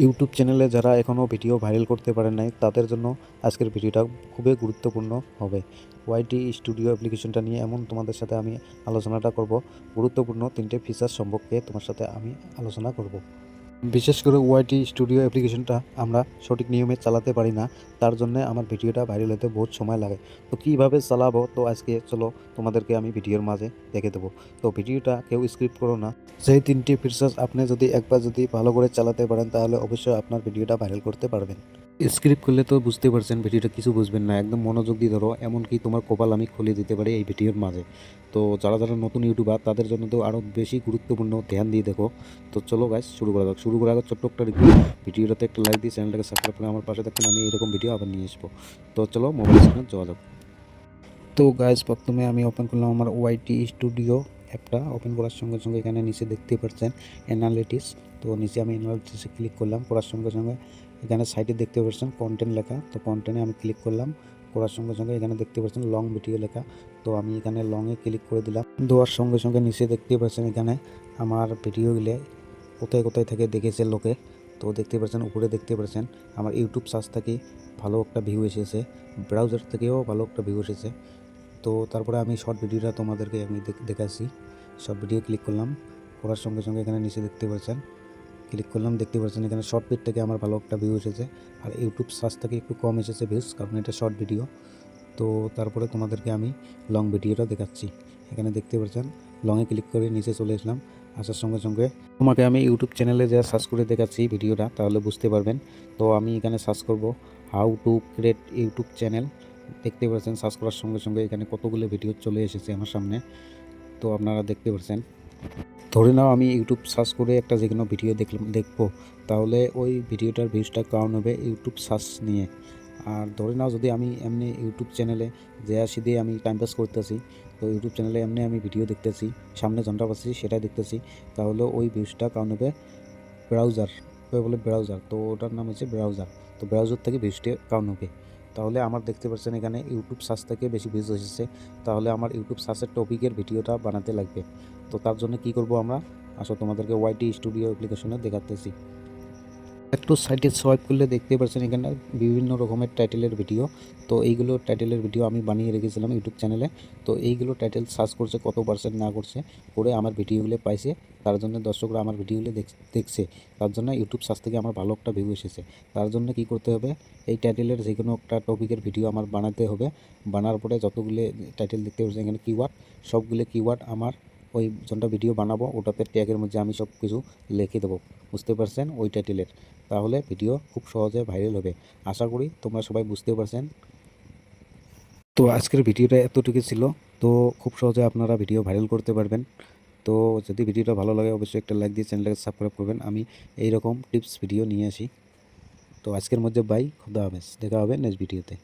YouTube চ্যানেলে যারা এখনও ভিডিও ভাইরাল করতে পারেন নাই তাদের জন্য আজকের ভিডিওটা খুবই গুরুত্বপূর্ণ হবে। ওয়াইটি স্টুডিও অ্যাপ্লিকেশনটা নিয়ে এমন তোমাদের সাথে আমি আলোচনাটা করব। গুরুত্বপূর্ণ 3টে ফিচার সম্পর্কে তোমার সাথে আমি আলোচনা করব। বিশেষ করে ওয়াইটি স্টুডিও অ্যাপ্লিকেশনটা আমরা সঠিক নিয়মে চালাতে পারি না, তার জন্য আমার ভিডিওটা ভাইরাল হতে বহুত সময় লাগে। তো কীভাবে চালাবো, তো আজকে চলো তোমাদেরকে আমি ভিডিওর মাঝে দেখে দেবো। তো ভিডিওটা কেউ স্ক্রিপ্ট করো না। সেই 3টি ফিচার্স আপনি একবার যদি ভালো করে চালাতে পারেন তাহলে অবশ্যই আপনার ভিডিওটা ভাইরাল করতে পারবেন। স্ক্রিপ্ট করলে তো বুঝতে পারছেন ভিডিওটা কিছু বুঝবেন না, একদম মনোযোগ দিয়ে ধরো, এমনকি তোমার কপাল আমি খুলে দিতে পারি এই ভিডিওর মাঝে। তো যারা যারা নতুন ইউটিউবার তাদের জন্য তো আরও বেশি গুরুত্বপূর্ণ, ধ্যান দিয়ে দেখো। তো চলো গাইস শুরু করা যাক। শুরু করার আগে ছোট্ট একটা রিকোয়েস্ট, ভিডিওটাতে একটা লাইক দিয়ে চ্যানেলটাকে সাবস্ক্রাইব করে আমার পাশে থাকুন, আমি এরকম ভিডিও আবার নিয়ে আসবো। তো চলো মোবাইল স্ক্রিনে যাওয়া যাক। তো গাইস প্রথমে আমি ওপেন করলাম আমার ওয়াইটি স্টুডিও অ্যাপটা। ওপেন করার সঙ্গে সঙ্গে এখানে নিচে দেখতে পাচ্ছেন অ্যানালিটিক্স। তো নিচে আমি অ্যানালিটিক্সে ক্লিক করলাম, করার সঙ্গে সঙ্গে এখানে সাইডে দেখতে পাচ্ছেন কন্টেন্ট লেখা। তো কন্টেন্টে আমি ক্লিক করলাম, করার সঙ্গে সঙ্গে এখানে দেখতে পাচ্ছেন লং ভিডিও লেখা। তো আমি এখানে লংয়ে ক্লিক করে দিলাম। দেওয়ার সঙ্গে সঙ্গে নিচে দেখতে পাচ্ছেন এখানে আমার ভিডিওগুলো কোথায় কোথায় থেকে দেখেছে লোকে। তো দেখতে পাচ্ছেন উপরে দেখতে পাচ্ছেন আমার ইউটিউব সার্চ থেকে ভালো একটা ভিউ এসেছে, ব্রাউজার থেকেও ভালো একটা ভিউ এসেছে। তো তারপরে আমি শর্ট ভিডিওটা তোমাদেরকে আমি দেখাচ্ছি। শর্ট ভিডিও ক্লিক করলাম, করার সঙ্গে সঙ্গে এখানে নিচে দেখতে পাচ্ছেন ক্লিক করলাম, দেখতে পাচ্ছেন এখানে শর্ট ভিড থেকে আমার ভালো একটা ভিউ এসেছে। আর ইউটিউব সার্চ থেকে একটু কম এসেছে ভিউজ, কারণ এটা শর্ট ভিডিও। তো তারপরে তোমাদেরকে আমি লং ভিডিওটা দেখাচ্ছি। এখানে দেখতে পাচ্ছেন লংয়ে ক্লিক করে নিচে চলে আসলাম। আসার সঙ্গে সঙ্গে তোমাকে আমি ইউটিউব চ্যানেলে যা সার্চ করে দেখাচ্ছি ভিডিওটা, তাহলে বুঝতে পারবেন। তো আমি এখানে সার্চ করব how to create YouTube channel. দেখতে পাচ্ছেন সার্চ করার সঙ্গে সঙ্গে এখানে কতগুলো ভিডিও চলে এসেছে আমার সামনে। তো আপনারা দেখতে পাচ্ছেন, ধরে নাও আমি ইউটিউব সার্চ করে একটা যে কোনো ভিডিও দেখবো, তাহলে ওই ভিডিওটার ভিউজটা কাউন্ট হবে ইউটিউব সার্চ নিয়ে। আর ধরে নাও যদি আমি এমনি ইউটিউব চ্যানেলে যে আসি দিয়ে আমি টাইম পাস করতেছি, তো ইউটিউব চ্যানেলে এমনি আমি ভিডিও দেখতেছি, সামনে ঘন্টা পাচ্ছি সেটাই দেখতেছি, তাহলে ওই ভিউজটা কাউন্ট হবে ব্রাউজার, বলে ব্রাউজার। তো ওটার নাম হচ্ছে ব্রাউজার। তো ব্রাউজার থেকে ভিউজটা কাউন্ট হবে। তাহলে আমার দেখতে পাচ্ছেন এখানে ইউটিউব সার্চ থেকে বেশি ভিউজ এসেছে, তাহলে আমার ইউটিউব সার্চের টপিকের ভিডিওটা বানাতে লাগবে। তো তার জন্য কি করব আমরা, আসো তোমাদেরকে ওয়াইটি স্টুডিও অ্যাপ্লিকেশনে দেখাতেছি। একটু সাইটে সোয়াইপ করলে দেখতে পাচ্ছেন এখানে বিভিন্ন রকমের টাইটেলের ভিডিও। তো এইগুলো টাইটেলের ভিডিও আমি বানিয়ে রেখেছিলাম ইউটিউব চ্যানেলে। তো এইগুলো টাইটেল সার্চ করছে কত পার্সেন্ট না করছে করে আমার ভিডিওগুলো পাইছে, তার জন্য দর্শকরা আমার ভিডিওগুলো দেখছে, তার জন্য ইউটিউব সার্চ থেকে আমার ভালো একটা ভিউ এসেছে। তার জন্য কি করতে হবে, এই টাইটেলের যে কোনো একটা টপিকের ভিডিও আমার বানাতে হবে। বানার পরে যতগুলো টাইটেল দেখতে পাচ্ছেন এখানে কিওয়ার্ড, সবগুলো কিওয়ার্ড আমার ওই যনটা ভিডিও বানাবো ওটাতে ট্যাগের মধ্যে আমি সব কিছু লিখে দেবো, বুঝতে পারছেন, ওই টাইটেলের। তাহলে ভিডিও খুব সহজে ভাইরাল হবে। আশা করি তোমরা সবাই বুঝতে পারছেন। তো আজকের ভিডিওটা এতটুকু ছিল। তো খুব সহজে আপনারা ভিডিও ভাইরাল করতে পারবেন। তো যদি ভিডিওটা ভালো লাগে অবশ্যই একটা লাইক দিয়ে চ্যানেলটাকে সাবস্ক্রাইব করবেন, আমি এইরকম টিপস ভিডিও নিয়ে আসি। তো আজকের মধ্যে বাই, খুদা হাফেজ, দেখা হবে নেক্সট ভিডিওতে।